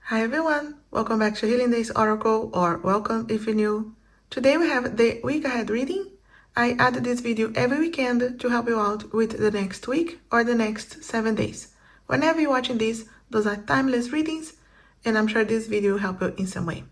Hi everyone, welcome back to Healing Days Oracle, or welcome if you're new. Today we have the week ahead reading. I added this video every weekend to help you out with the next week or the next 7 days. Whenever you're watching this, those are timeless readings, and I'm sure this video will help you in some way.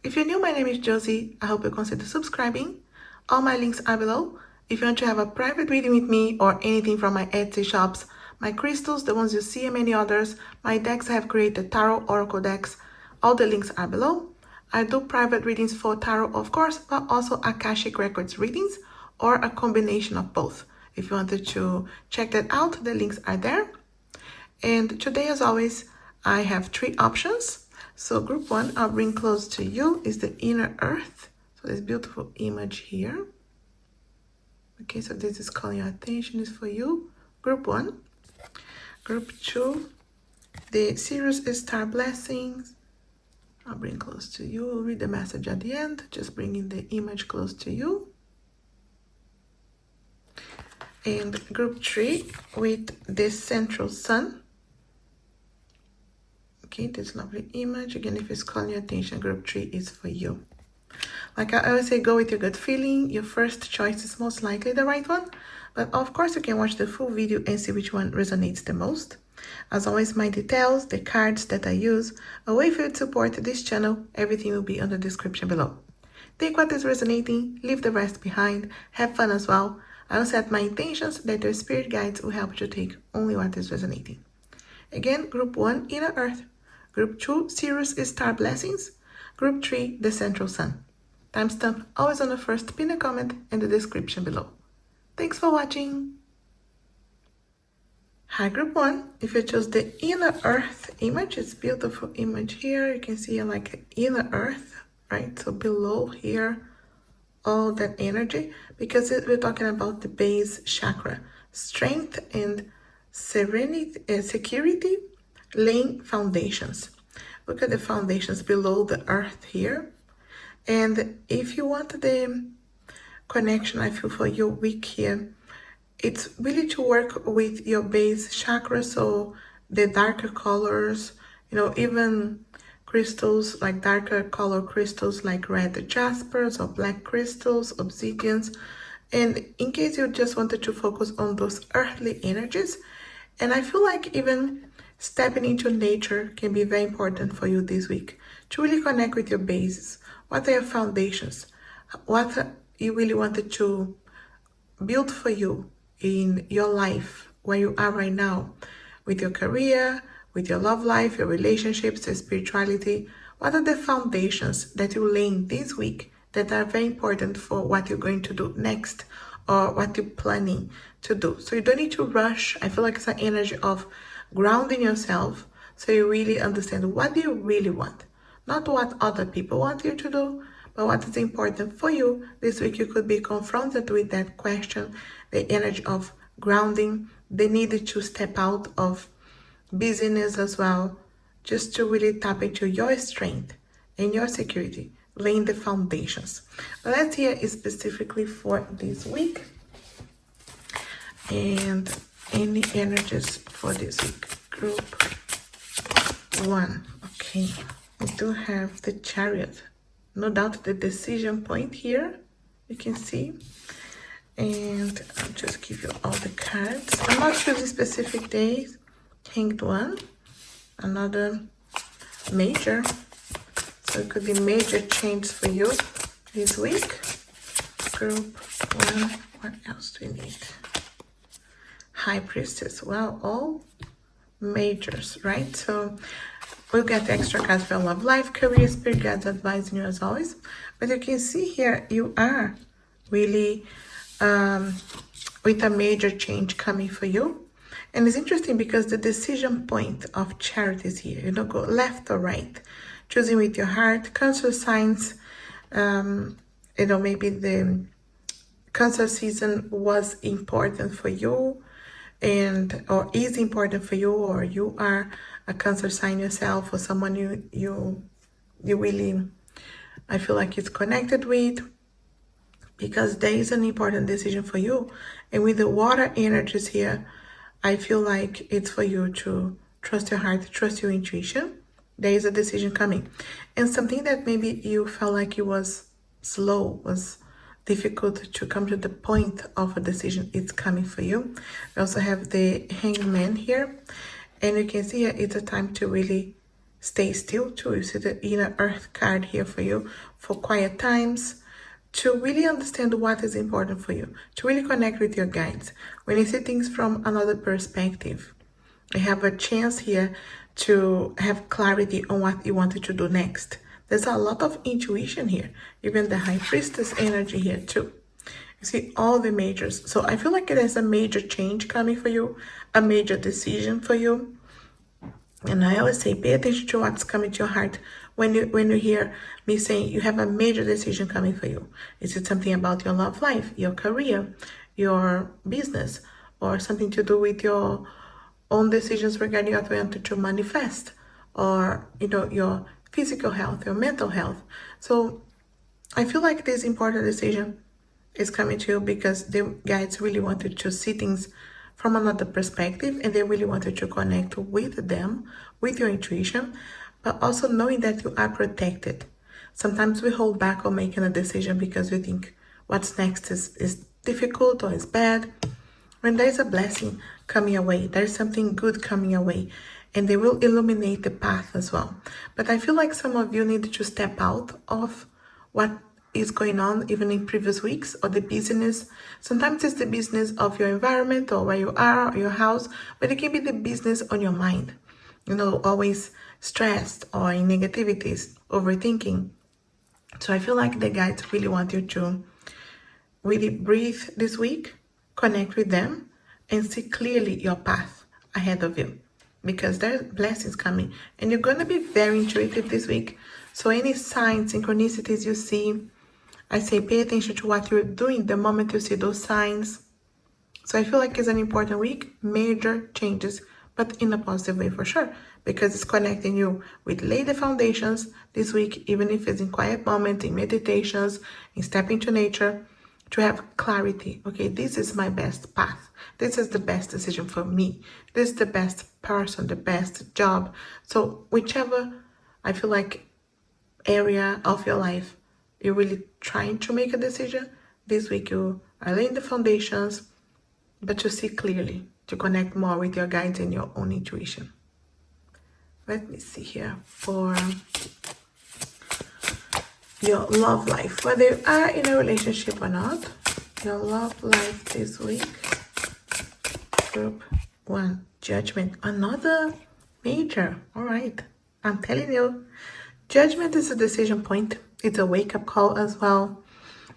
If you're new, my name is Josie. I hope you consider subscribing. All my links are below. If you want to have a private reading with me or anything from my Etsy shops, my crystals, the ones you see and many others, my decks I have created, tarot oracle decks, all the links are below. I do private readings for tarot, of course, but also Akashic Records readings or a combination of both. If you wanted to check that out, the links are there. And today, as always, I have 3 options. So group 1, I'll bring close to you, is the inner earth. So this beautiful image here. Okay, so this is calling your attention, is for you. Group 1. Group 2, the Sirius Star Blessings. I'll bring close to you. We'll read the message at the end, just bringing the image close to you. And group 3 with the Central Sun. Okay, this lovely image. Again, if it's calling your attention, group 3 is for you. Like I always say, go with your gut feeling. Your first choice is most likely the right one. But of course, you can watch the full video and see which one resonates the most. As always, my details, the cards that I use, a way for you to support this channel, everything will be on the description below. Take what is resonating, leave the rest behind, have fun as well. I will set my intentions that your spirit guides will help you to take only what is resonating. Again, group 1, Inner Earth. Group 2, Sirius Star Blessings. Group 3, the Central Sun. Timestamp always on the first pinned comment and the description below. Thanks for watching. Hi group 1, if you chose the inner earth image, it's beautiful image here. You can see like inner earth, right? So below here, all that energy, because we're talking about the base chakra, strength and serenity, security, laying foundations. Look at the foundations below the earth here. And if you want the connection, I feel, for your week here, it's really to work with your base chakra, so the darker colors, even crystals, like darker color crystals like red jaspers or black crystals, obsidians. And in case you just wanted to focus on those earthly energies, and I feel like even stepping into nature can be very important for you this week, to really connect with your bases. What are your foundations? What you really wanted to build for you in your life, where you are right now, with your career, with your love life, your relationships, your spirituality. What are the foundations that you're laying this week that are very important for what you're going to do next, or what you're planning to do? So you don't need to rush. I feel like it's an energy of grounding yourself, so you really understand what do you really want, not what other people want you to do, but what is important for you. This week you could be confronted with that question, the energy of grounding, the need to step out of busyness as well, just to really tap into your strength and your security, laying the foundations. But let's hear it specifically for this week and any energies for this week. Group 1. Okay, we do have the Chariot. No doubt the decision point here, you can see. And I'll just give you all the cards. I'm not choosing specific days. Hanged One, another major. So it could be major change for you this week. Group 1, what else do we need? High Priestess. Well, all majors, right? So we'll get extra cards for love life, career, spirit guides advising you as always. But you can see here, you are really with a major change coming for you. And it's interesting because the decision point of Chariot is here. You don't go left or right. Choosing with your heart. Cancer signs, maybe the Cancer season was important for you, or is important for you, or you are a Cancer sign yourself, or someone you really, I feel like it's connected with, because there is an important decision for you. And with the water energies here, I feel like it's for you to trust your heart, trust your intuition, there is a decision coming. And something that maybe you felt like it was slow, was difficult to come to the point of a decision, it's coming for you. We also have the Hanged Man here. And you can see here, it's a time to really stay still too. You see the Inner Earth card here for you, for quiet times, to really understand what is important for you, to really connect with your guides. When you see things from another perspective, you have a chance here to have clarity on what you wanted to do next. There's a lot of intuition here, even the High Priestess energy here too. You see all the majors. So I feel like there's a major change coming for you, a major decision for you. And I always say, pay attention to what's coming to your heart when you hear me saying you have a major decision coming for you. Is it something about your love life, your career, your business, or something to do with your own decisions regarding what you want to manifest, or your physical health, your mental health? So I feel like this important decision is coming to you because the guides really wanted to see things from another perspective, and they really wanted to connect with them, with your intuition, but also knowing that you are protected. Sometimes we hold back on making a decision because we think what's next is difficult or is bad. When there's a blessing coming away, there's something good coming away, and they will illuminate the path as well. But I feel like some of you need to step out of what is going on even in previous weeks, or the business. Sometimes it's the business of your environment or where you are, or your house, but it can be the business on your mind. Always stressed or in negativities, overthinking. So I feel like the guides really want you to really breathe this week, connect with them, and see clearly your path ahead of you, because there's blessings coming, and you're going to be very intuitive this week. So any signs, synchronicities you see, I say pay attention to what you're doing the moment you see those signs. So I feel like it's an important week, major changes, but in a positive way for sure, because it's connecting you with lay the foundations this week, even if it's in quiet moments, in meditations, in stepping to nature, to have clarity. Okay, this is my best path. This is the best decision for me. This is the best person, the best job. So whichever, I feel like, area of your life you're really trying to make a decision, this week you are laying the foundations, but to see clearly, to connect more with your guides and your own intuition. Let me see here for your love life, whether you are in a relationship or not. Your love life this week. Group 1, Judgment, another major. All right, I'm telling you, Judgment is a decision point. It's a wake-up call as well.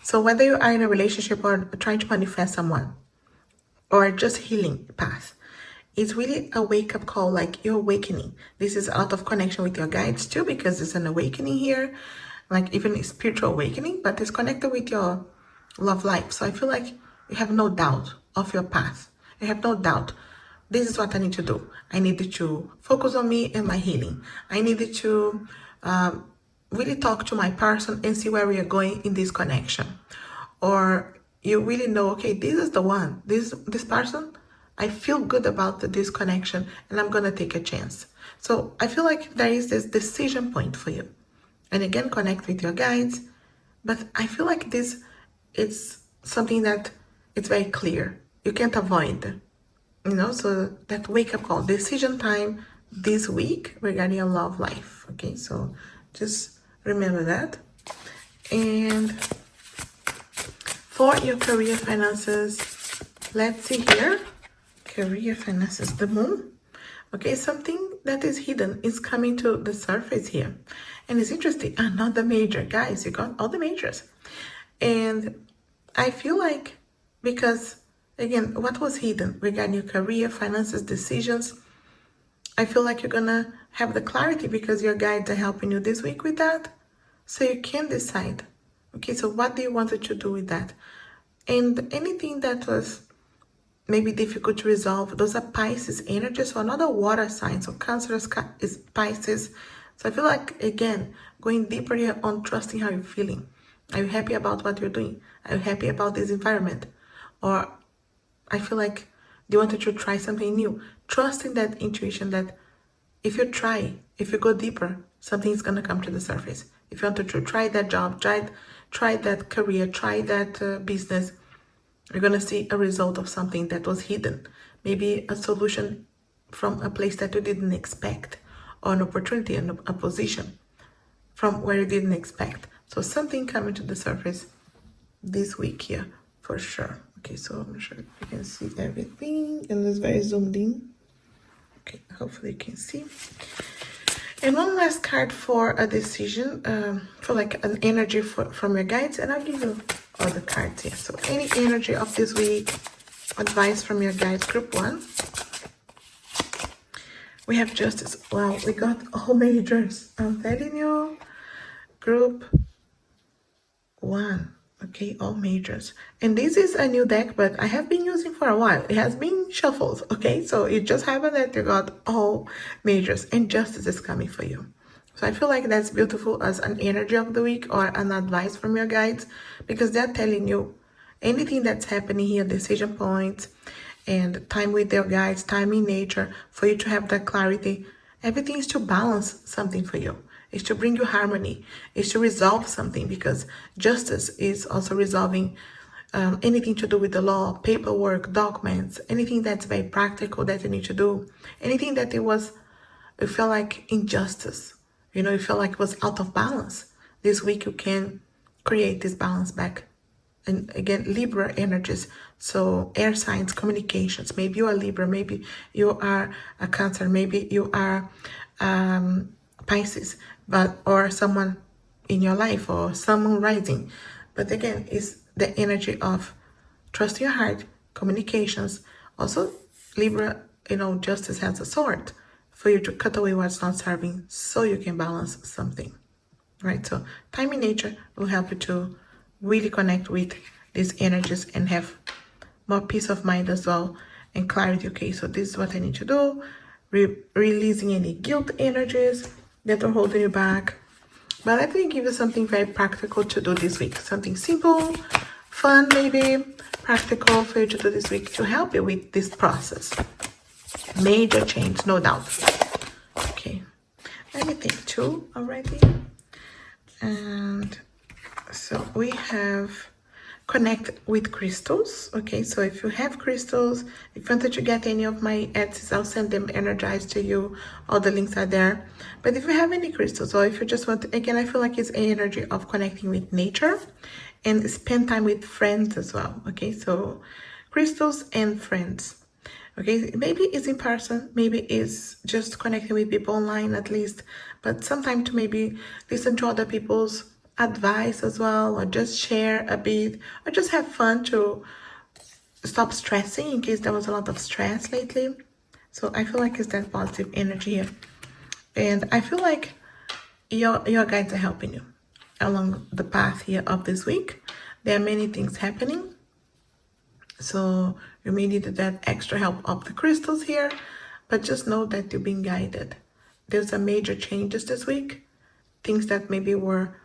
So whether you are in a relationship or trying to manifest someone, or just healing path, it's really a wake-up call, like you're awakening. This is a lot of connection with your guides too, because it's an awakening here, like even a spiritual awakening, but it's connected with your love life. So I feel like you have no doubt of your path. You have no doubt. This is what I need to do. I needed to focus on me and my healing. I needed to really talk to my person and see where we are going in this connection. Or you really know, okay, this is the one. This person, I feel good about this connection, and I'm going to take a chance. So I feel like there is this decision point for you. And again, connect with your guides. But I feel like it's something that it's very clear. You can't avoid, so that wake-up call, decision time this week regarding your love life. Okay, so just remember that. And for your career finances, let's see here. Career finances, the moon. Okay, something that is hidden is coming to the surface here. And it's interesting, another major. Guys, you got all the majors. And I feel like, because again, what was hidden regarding your career, finances, decisions, I feel like you're gonna have the clarity because your guides are helping you this week with that. So you can decide, okay, so what do you want to do with that? And anything that was maybe difficult to resolve, those are Pisces energy, so another water sign. So Cancer is Pisces. So I feel like, again, going deeper here on trusting how you're feeling. Are you happy about what you're doing? Are you happy about this environment? Or I feel like they wanted to try something new. Trusting that intuition that if you try, if you go deeper, something's going to come to the surface. If you want to try that job, try that career, try that business, you're going to see a result of something that was hidden. Maybe a solution from a place that you didn't expect, or an opportunity and a position from where you didn't expect. So something coming to the surface this week here for sure. Okay, so I'm sure you can see everything, and it's very zoomed in. Okay, hopefully you can see. And one last card for a decision, for like an energy from your guides, and I'll give you all the cards here. So any energy of this week, advice from your guides, group 1. We have justice. Wow, we got all majors. I'm telling you, group 1. Okay, all majors. And this is a new deck, but I have been using for a while. It has been shuffled, okay? So it just happened that you got all majors, and justice is coming for you. So I feel like that's beautiful as an energy of the week or an advice from your guides, because they're telling you anything that's happening here, decision points, and time with your guides, time in nature, for you to have that clarity. Everything is to balance something for you. It's to bring you harmony. It's to resolve something, because justice is also resolving anything to do with the law, paperwork, documents, anything that's very practical that you need to do, anything that it felt like injustice. You know, you felt like it was out of balance. This week you can create this balance back. And again, Libra energies. So air signs, communications. Maybe you are Libra, maybe you are a Cancer, maybe you are Pisces, or someone in your life, or someone rising. But again, it's the energy of trust your heart, communications. Also, Libra, justice has a sword for you to cut away what's not serving, so you can balance something, right? So time in nature will help you to really connect with these energies and have more peace of mind as well, and clarity. Okay, so this is what I need to do. Releasing any guilt energies that are holding you back. But let me give you something very practical to do this week. Something simple, fun maybe, practical for you to do this week to help you with this process. Major change, no doubt. Okay, let me take 2 already. And so we have connect with crystals. Okay, so if you have crystals, if you wanted to get any of my Etsys, I'll send them energized to you. All the links are there. But if you have any crystals, or if you just want to, again, I feel like it's energy of connecting with nature and spend time with friends as well. Okay, so crystals and friends. Okay, maybe it's in person, maybe it's just connecting with people online at least, but sometimes to maybe listen to other people's advice as well, or just share a bit, or just have fun to stop stressing in case there was a lot of stress lately. So I feel like it's that positive energy here, and I feel like your guides are helping you along the path here of this week. There are many things happening, so you may need that extra help of the crystals here, but just know that you're being guided. There's a major changes this week, things that maybe were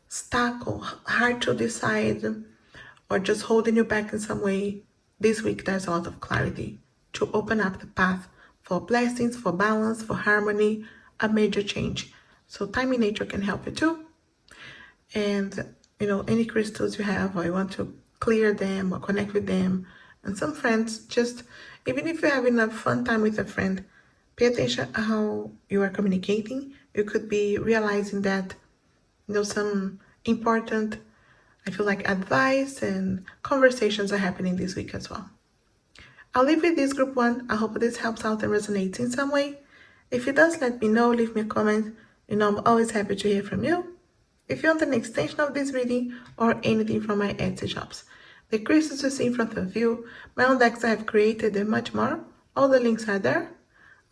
stuck or hard to decide, or just holding you back in some way. This week there's a lot of clarity to open up the path for blessings, for balance, for harmony, a major change. So time in nature can help you too. And any crystals you have, or you want to clear them or connect with them. And some friends, just even if you're having a fun time with a friend, pay attention how you are communicating. You could be realizing that some important, I feel like, advice and conversations are happening this week as well. I'll leave with this group 1. I hope this helps out and resonates in some way. If it does, let me know, leave me a comment. I'm always happy to hear from you. If you want an extension of this reading or anything from my Etsy shops, the crystals you see in front of you, my own decks I have created, and much more, all the links are there.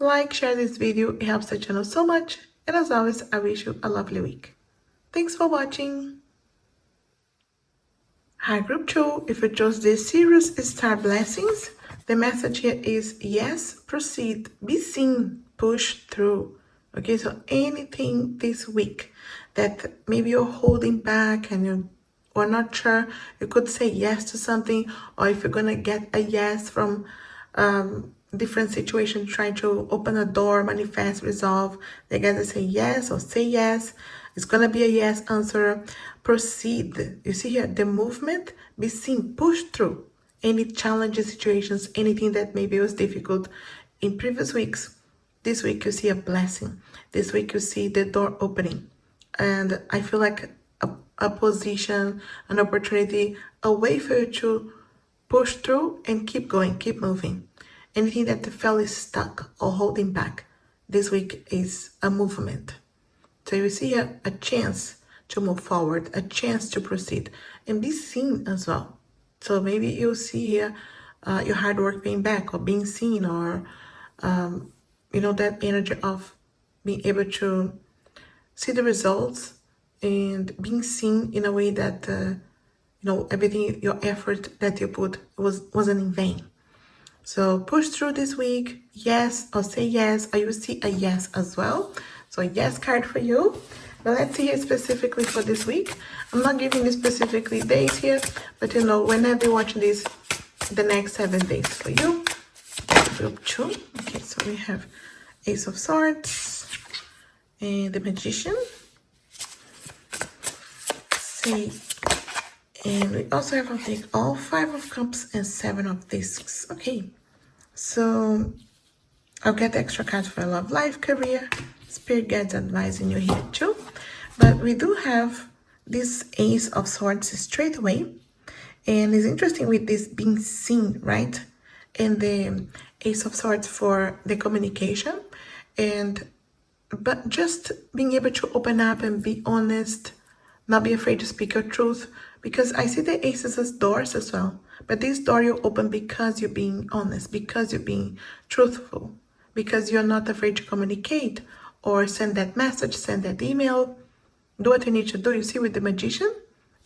Like, share this video, it helps the channel so much. And as always, I wish you a lovely week. Thanks for watching. Hi group 2, if you chose this series Star Blessings, the message here is yes, proceed, be seen, push through. Okay, so anything this week that maybe you're holding back and you are not sure, you could say yes to something, or if you're gonna get a yes from different situations, trying to open a door, manifest, resolve. The guys that say yes or say yes. It's going to be a yes answer. Proceed. You see here, the movement, be seen, push through any challenging situations, anything that maybe was difficult in previous weeks. This week you see a blessing. This week you see the door opening. And I feel like a position, an opportunity, a way for you to push through and keep going, keep moving. Anything that felt stuck or holding back, this week is a movement. So you see a chance to move forward, a chance to proceed, and be seen as well. So maybe you'll see here your hard work being back or being seen, or that energy of being able to see the results and being seen in a way that everything, your effort that you put wasn't in vain. So push through this week, yes, or say yes, or you see a yes as well. So a yes card for you. But let's see here specifically for this week. I'm not giving you specifically days here, but whenever you're watching this, the next 7 days for you. Group 2. Okay, so we have Ace of Swords and the Magician. See, and we also have, I'll take all 5 of Cups and 7 of Discs. Okay, so I'll get extra cards for love, life, career, spirit guides advising you here too. But we do have this Ace of Swords straight away. And it's interesting with this being seen, right? And the Ace of Swords for the communication. But just being able to open up and be honest, not be afraid to speak your truth. Because I see the aces as doors as well. But this door you open because you're being honest, because you're being truthful, because you're not afraid to communicate or send that message, send that email, do what you need to do. You see, with the Magician,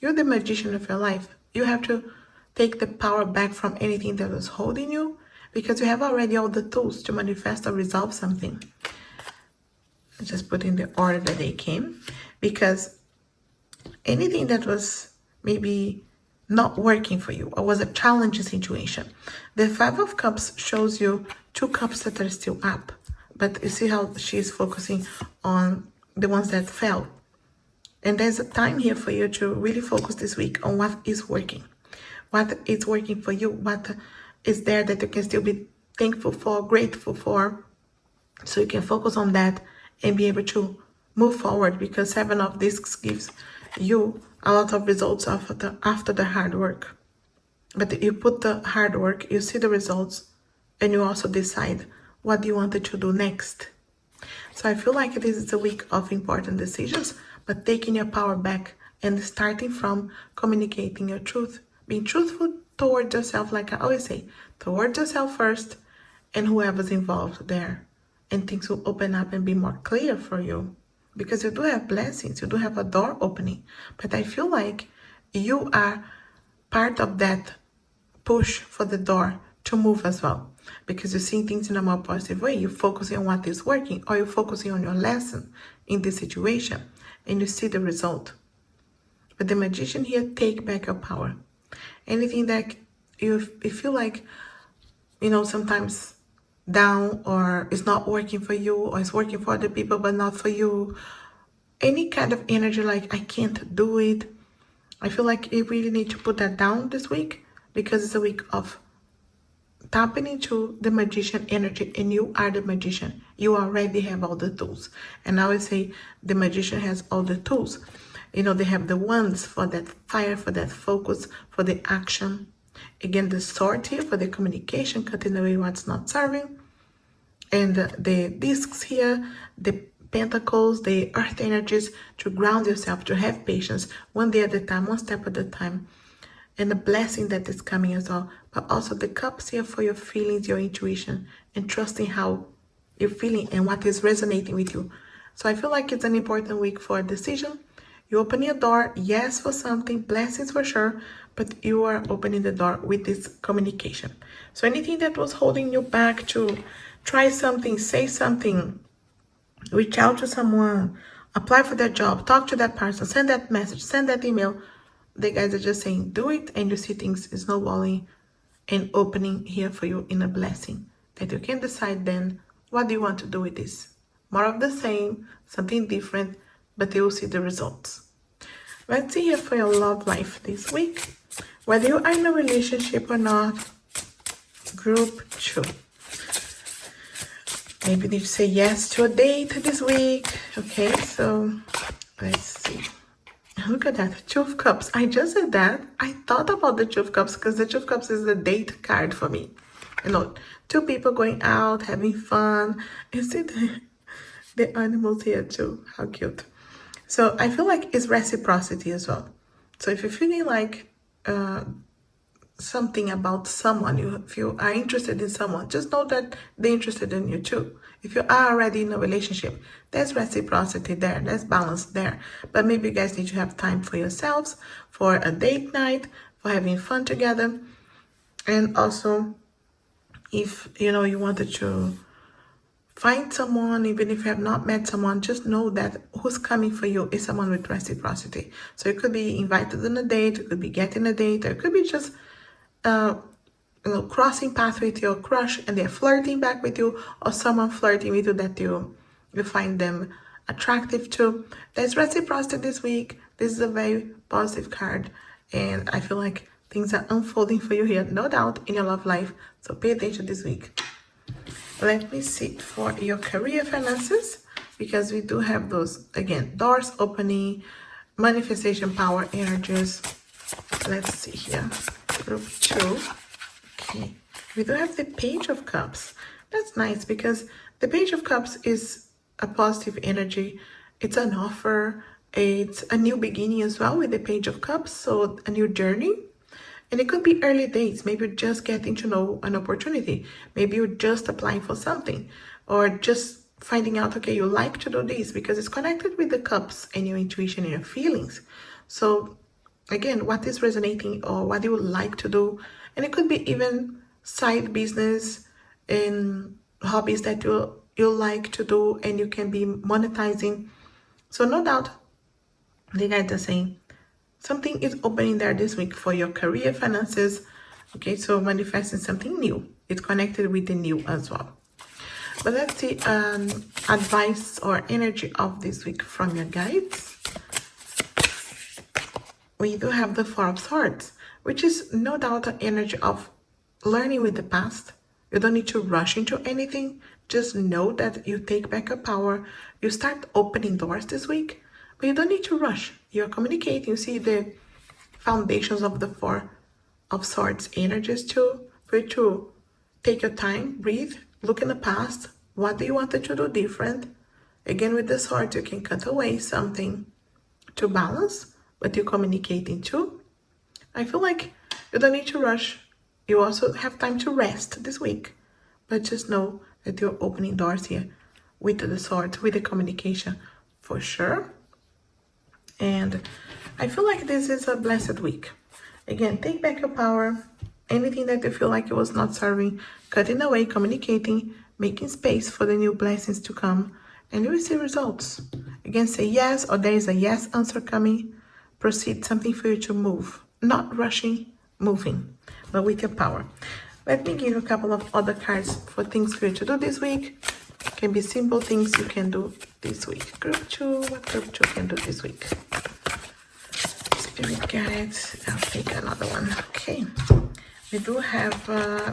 you're the magician of your life. You have to take the power back from anything that was holding you, because you have already all the tools to manifest or resolve something. I just put in the order that they came, because anything that was maybe not working for you or was a challenging situation, the 5 of Cups shows you 2 cups that are still up. But you see how she's focusing on the ones that fell. And there's a time here for you to really focus this week on what is working. What is working for you. What is there that you can still be thankful for, grateful for. So you can focus on that and be able to move forward. Because 7 of Discs gives you a lot of results after the hard work. But you put the hard work, you see the results, and you also decide what you wanted to do next. So I feel like this is a week of important decisions, but taking your power back and starting from communicating your truth. Being truthful towards yourself, like I always say, towards yourself first, and whoever's involved there. And things will open up and be more clear for you. Because you do have blessings, you do have a door opening. But I feel like you are part of that push for the door to move as well. Because you're seeing things in a more positive way. You're focusing on what is working, or you're focusing on your lesson in this situation. And you see the result. But the Magician here, take back your power. Anything that you feel like, sometimes down, or it's not working for you, or it's working for other people but not for you, any kind of energy like I can't do it, I feel like you really need to put that down this week, because it's a week of tapping into the Magician energy, and you are the Magician. You already have all the tools. And I always say the Magician has all the tools. They have the wands for that fire, for that focus, for the action. Again, the sword here for the communication, cutting away what's not serving. And the discs here, the pentacles, the earth energies, to ground yourself, to have patience, one day at a time, one step at a time. And the blessing that is coming as well. But also the cups here for your feelings, your intuition, and trusting how you're feeling and what is resonating with you. So I feel like it's an important week for a decision. You open your door, yes, for something, blessings for sure, but you are opening the door with this communication. So anything that was holding you back to try something, say something, reach out to someone, apply for that job, talk to that person, send that message, send that email. The guys are just saying, do it, and you see things snowballing and opening here for you in a blessing. that you can decide then, what do you want to do with this? More of the same, something different, but you will see the results. Let's see here for your love life this week. Whether you are in a relationship or not, group 2. Maybe you say yes to a date this week. Okay, so let's see. Look at that, 2 of Cups. I just said that. I thought about the 2 of Cups because the 2 of Cups is the date card for me. You know, 2 people going out, having fun. You see the animals here too. How cute. So I feel like it's reciprocity as well. So if you're feeling like something about someone, if you are interested in someone, just know that they're interested in you too. If you are already in a relationship, there's reciprocity there, there's balance there. But maybe you guys need to have time for yourselves, for a date night, for having fun together. And also, if you know you wanted to find someone, even if you have not met someone, just know that who's coming for you is someone with reciprocity. So it could be invited on a date, it could be getting a date, or it could be just crossing paths with your crush and they're flirting back with you, or someone flirting with you that you find them attractive to. There's reciprocity this week. This is a very positive card, and I feel like things are unfolding for you here, no doubt, in your love life. So pay attention this week. Let me see for your career finances, because we do have those, again, doors opening, manifestation power energies. Let's see here. Group 2. Okay. We do have the Page of Cups. That's nice because the Page of Cups is a positive energy. It's an offer. It's a new beginning as well with the Page of Cups. So a new journey. And it could be early days. Maybe you're just getting to know an opportunity. Maybe you're just applying for something, or just finding out, okay, you like to do this, because it's connected with the cups and your intuition and your feelings. So again, what is resonating or what you would like to do. And it could be even side business and hobbies that you like to do and you can be monetizing. So no doubt, the guides are saying, something is opening there this week for your career finances. Okay, so manifesting something new. It's connected with the new as well. But let's see advice or energy of this week from your guides. We do have the Four of Swords, which is no doubt an energy of learning with the past. You don't need to rush into anything. Just know that you take back your power. You start opening doors this week. But you don't need to rush. You're communicating. You see the foundations of the Four of Swords energies too. For you to take your time, breathe, look in the past. What do you want to do different? Again, with the swords, you can cut away something to balance, but you're communicating too. I feel like you don't need to rush. You also have time to rest this week. But just know that you're opening doors here with the swords, with the communication for sure. And I feel like this is a blessed week. Again, take back your power. Anything that you feel like it was not serving, cutting away, communicating, making space for the new blessings to come, and you will see results. Again, say yes, or there is a yes answer coming. Proceed, something for you to move. Not rushing, moving, but with your power. Let me give you a couple of other cards for things for you to do this week. Can be simple things you can do this week. Group 2, what group 2 can do this week? Spirit guides, I'll take another one. Okay, we do have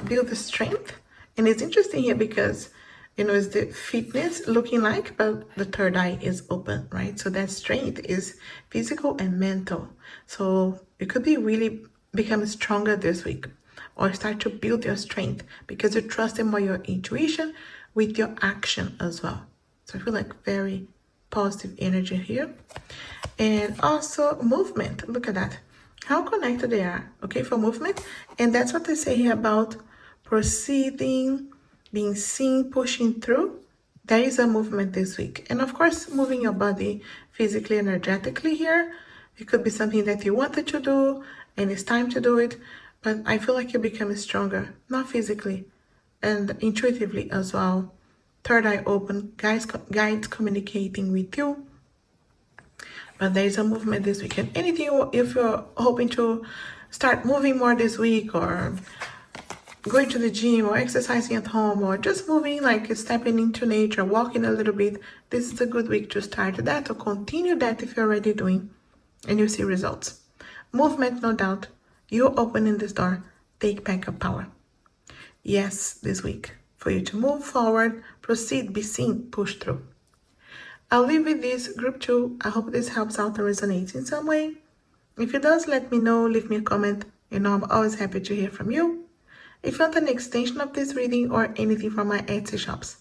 build the strength, and it's interesting here because it's the fitness looking like, but the third eye is open, right? So that strength is physical and mental. So you could be really become stronger this week, or start to build your strength because you trust in more your intuition with your action as well. So I feel like very positive energy here. And also movement, look at that, how connected they are, okay, for movement. And that's what they say here about proceeding, being seen, pushing through. There is a movement this week. And of course, moving your body physically, energetically here. It could be something that you wanted to do and it's time to do it. But I feel like you're becoming stronger, not physically, and intuitively as well. Third eye open, guides communicating with you. But there is a movement this weekend. Anything, if you're hoping to start moving more this week, or going to the gym or exercising at home or just moving, like stepping into nature, walking a little bit, this is a good week to start that or continue that if you're already doing and you see results. Movement, no doubt. You're opening this door. Take back your power. Yes, this week. For you to move forward, proceed, be seen, push through. I'll leave with this group 2. I hope this helps out and resonates in some way. If it does, let me know, leave me a comment. You know I'm always happy to hear from you. If you want an extension of this reading or anything from my Etsy shops,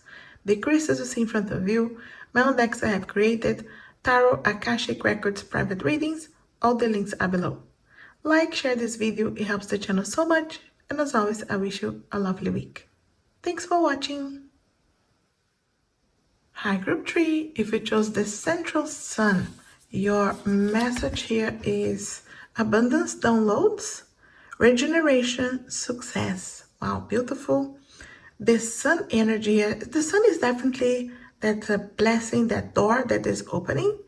the crystals you see in front of you, my own decks I have created, Tarot, Akashic Records, private readings, all the links are below. Like, share this video, it helps the channel so much, and as always, I wish you a lovely week. Thanks for watching. Hi group 3, if you chose the central sun, your message here is abundance, downloads, regeneration, success. Wow, beautiful. The sun energy here, the sun is definitely that blessing, that door that is opening.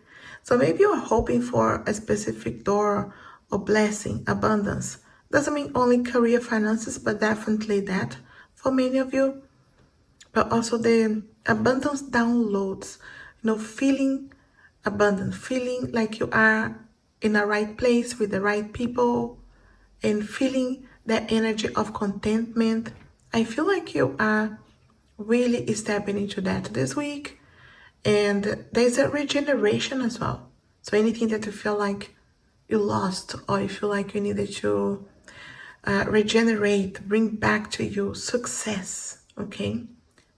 So maybe you're hoping for a specific door or blessing, abundance. Doesn't mean only career finances, but definitely that for many of you. But also the abundance downloads, feeling abundant, feeling like you are in the right place with the right people and feeling that energy of contentment. I feel like you are really stepping into that this week. And there's a regeneration as well. So anything that you feel like you lost or you feel like you needed to regenerate, bring back to you success, okay?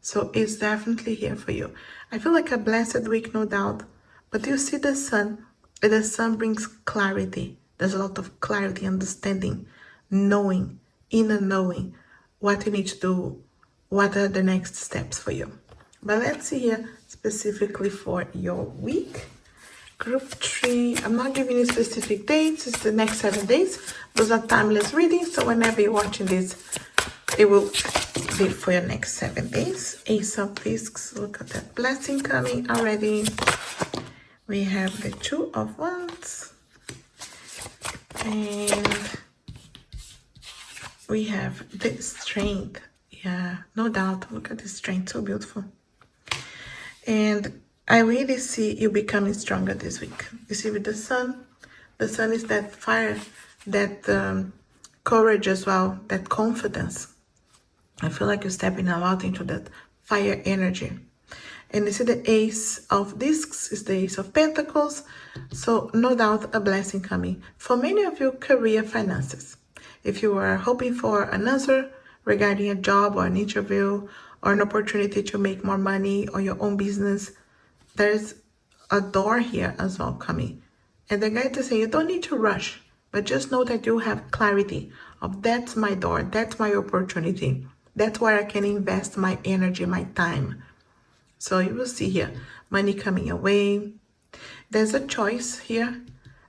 So it's definitely here for you. I feel like a blessed week, no doubt. But you see the sun, and the sun brings clarity. There's a lot of clarity, understanding, knowing, inner knowing what you need to do, what are the next steps for you. But let's see here specifically for your week. Group 3, I'm not giving you specific dates, it's the next 7 days. Those are timeless readings, so whenever you're watching this, it will be for your next 7 days. Ace of Discs, look at that blessing coming already. We have the 2 of Wands. And we have the Strength. Yeah, no doubt. Look at the strength, so beautiful. And I really see you becoming stronger this week. You see with the sun is that fire, that courage as well, that confidence. I feel like you're stepping a lot into that fire energy. And you see the Ace of Discs is the Ace of Pentacles. So no doubt a blessing coming. For many of you, career finances. If you are hoping for an answer regarding a job or an interview or an opportunity to make more money or your own business, there's a door here as well coming. And the guide is saying you don't need to rush, but just know that you have clarity of that's my door, that's my opportunity. That's where I can invest my energy, my time. So you will see here, money coming your way. There's a choice here,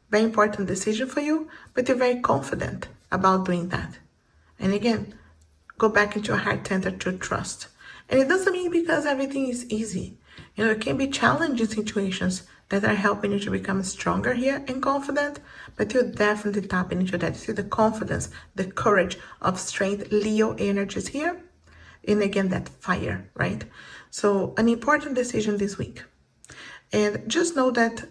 very important decision for you, but you're very confident about doing that. And again, go back into your heart center to trust. And it doesn't mean because everything is easy. It can be challenging situations that are helping you to become stronger here and confident, but you're definitely tapping into that. You see the confidence, the courage of strength, Leo energies here. And again, that fire, right? So an important decision this week. And just know that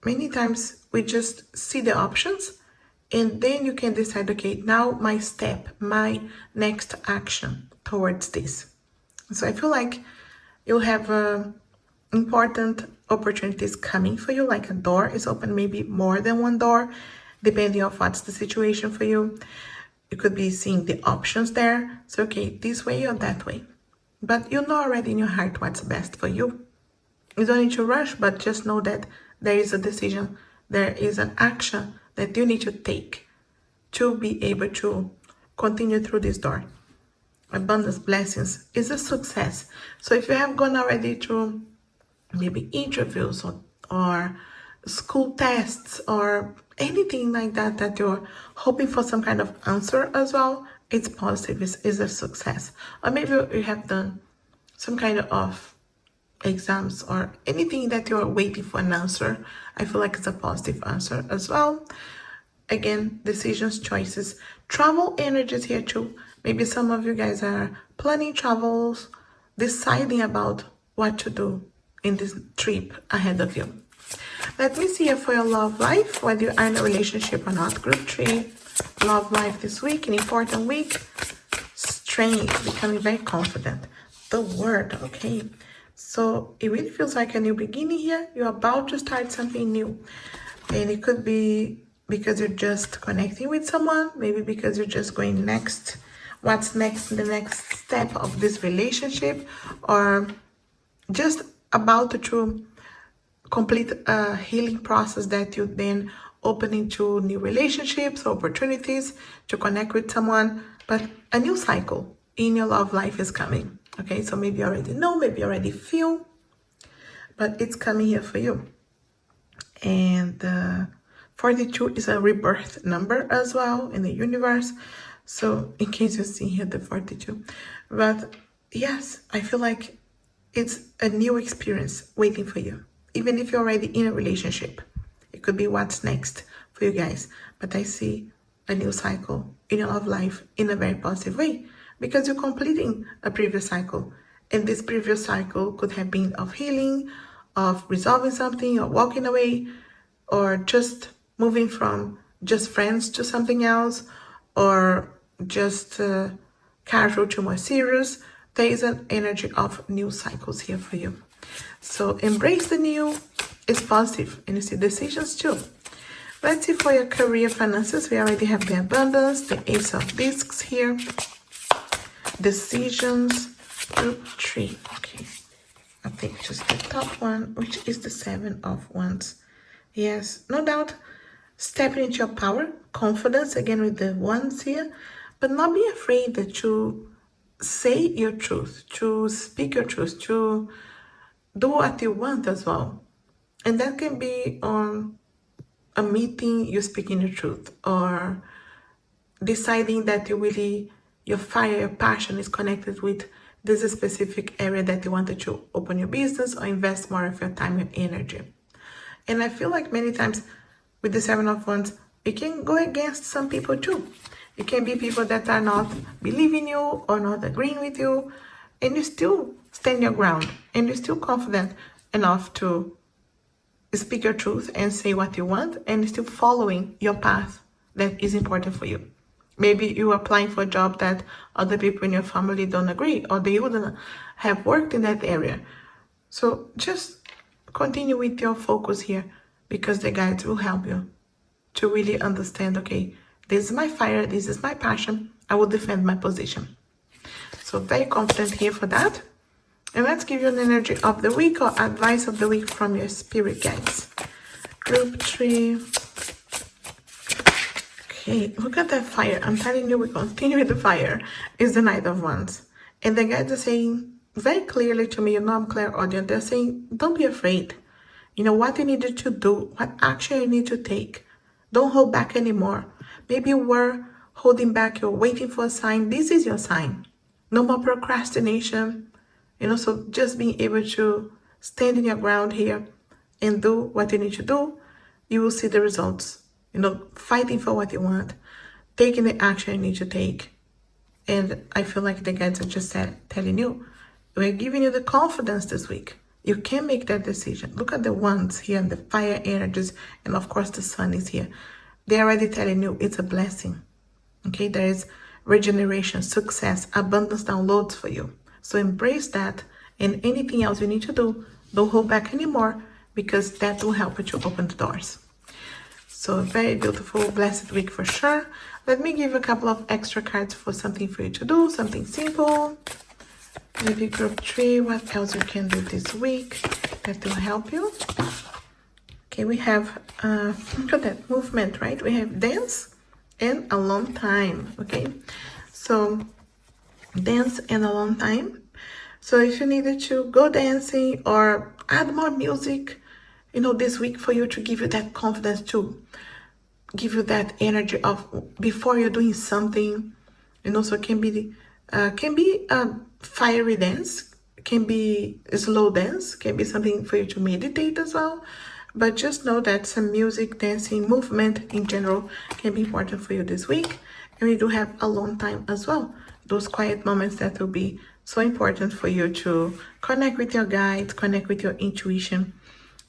many times we just see the options and then you can decide, okay, now my step, my next action towards this. So I feel like you'll have important opportunities coming for you, like a door is open, maybe more than one door, depending on what's the situation for you. You could be seeing the options there. So, okay, this way or that way. But you know already in your heart what's best for you. You don't need to rush, but just know that there is a decision, there is an action that you need to take to be able to continue through this door. Abundance, blessings is a success. So if you have gone already through maybe interviews or school tests or anything like that, that you're hoping for some kind of answer as well, it's positive, it's a success. Or maybe you have done some kind of exams or anything that you're waiting for an answer. I feel like it's a positive answer as well. Again, decisions, choices, travel energies here too. Maybe some of you guys are planning travels, deciding about what to do in this trip ahead of you. Let me see for your love life, whether you are in a relationship or not. Group 3, love life this week, an important week. Strength, becoming very confident. The word, okay? So it really feels like a new beginning here. You're about to start something new. And it could be because you're just connecting with someone, maybe because you're just going next. What's next, the next step of this relationship, or just about to complete a healing process that you then open into new relationships, opportunities to connect with someone, but a new cycle in your love life is coming. Okay, so maybe you already know, maybe you already feel, but it's coming here for you. And 42 is a rebirth number as well in the universe. So in case you see here the 42, but yes, I feel like it's a new experience waiting for you. Even if you're already in a relationship, it could be what's next for you guys. But I see a new cycle in your love life in a very positive way, because you're completing a previous cycle. And this previous cycle could have been of healing, of resolving something, or walking away, or just moving from just friends to something else, or just casual to more serious. There is an energy of new cycles here for you. So embrace the new. It's positive. And you see decisions too. Let's see for your career finances. We already have the abundance, the Ace of Discs here. Decisions, group 3. Okay. I'll take just the top one, which is the 7 of Wands. Yes, no doubt. Stepping into your power, confidence, again with the wands here, but not be afraid that you say your truth, to speak your truth, to do what you want as well. And that can be on a meeting, you speaking the truth, or deciding that you really, your fire, your passion is connected with this specific area that you wanted to open your business or invest more of your time and energy. And I feel like many times with the 7 of Wands, it can go against some people too. It can be people that are not believing you or not agreeing with you, and you still stand your ground, and you're still confident enough to speak your truth and say what you want, and still following your path that is important for you. Maybe you're applying for a job that other people in your family don't agree, or they wouldn't have worked in that area. So just continue with your focus here, because the guides will help you to really understand, okay, this is my fire, this is my passion, I will defend my position. So very confident here for that. And let's give you an energy of the week or advice of the week from your spirit guides. Group 3. Okay, look at that fire. I'm telling you, we continue with the fire. It's the Knight of Wands. And the guides are saying very clearly to me, you know I'm Clairaudient, they're saying, don't be afraid. You know what you needed to do, what action you need to take. Don't hold back anymore. Maybe you were holding back, you're waiting for a sign. This is your sign. No more procrastination. You know, so just being able to stand in your ground here and do what you need to do, you will see the results. You know, fighting for what you want, taking the action you need to take. And I feel like the guides are just telling you, we're giving you the confidence this week. You can make that decision. Look at the wands here and the fire energies. And of course, the sun is here. They're already telling you it's a blessing. Okay, there is regeneration, success, abundance downloads for you. So embrace that. And anything else you need to do, don't hold back anymore, because that will help you to open the doors. So very beautiful, blessed week for sure. Let me give a couple of extra cards for something for you to do, something simple. Maybe group 3, what else you can do this week that will help you. Okay, we have, look at that movement, right? We have dance and alone time, okay? So dance and alone time. So if you needed to go dancing or add more music, you know, this week for you to give you that confidence, to give you that energy of before you're doing something, you know, so it can be a fiery dance, can be a slow dance, can be something for you to meditate as well. But just know that some music, dancing, movement in general can be important for you this week. And we do have alone time as well. those quiet moments that will be so important for you to connect with your guides, connect with your intuition,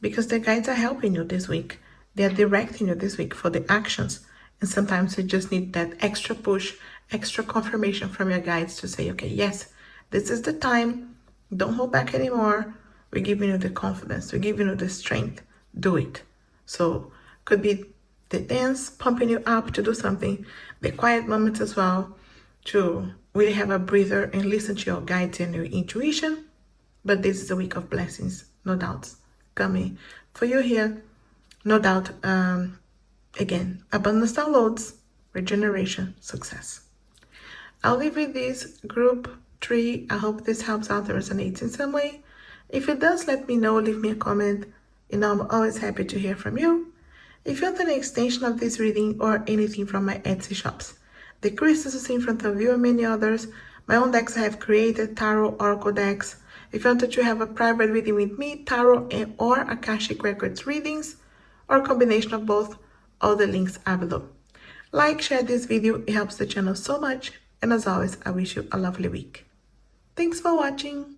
because the guides are helping you this week. They are directing you this week for the actions. And sometimes you just need that extra push, extra confirmation from your guides to say, okay, yes, this is the time. Don't hold back anymore. We're giving you the confidence. We're giving you the strength. Do it. So could be the dance pumping you up to do something, the quiet moments as well, to really have a breather and listen to your guides and your intuition. But this is a week of blessings, no doubts coming for you here. No doubt, again, abundance downloads, regeneration, success. I'll leave with this group 3. I hope this helps out or resonates in some way. If it does, let me know, leave me a comment. You know, I'm always happy to hear from you. If you want an extension of this reading or anything from my Etsy shops, the crystals you see in front of you and many others, my own decks I have created, tarot, oracle decks. If you wanted to have a private reading with me, tarot or Akashic Records readings, or a combination of both, all the links are below. Like, share this video, it helps the channel so much. And as always, I wish you a lovely week. Thanks for watching.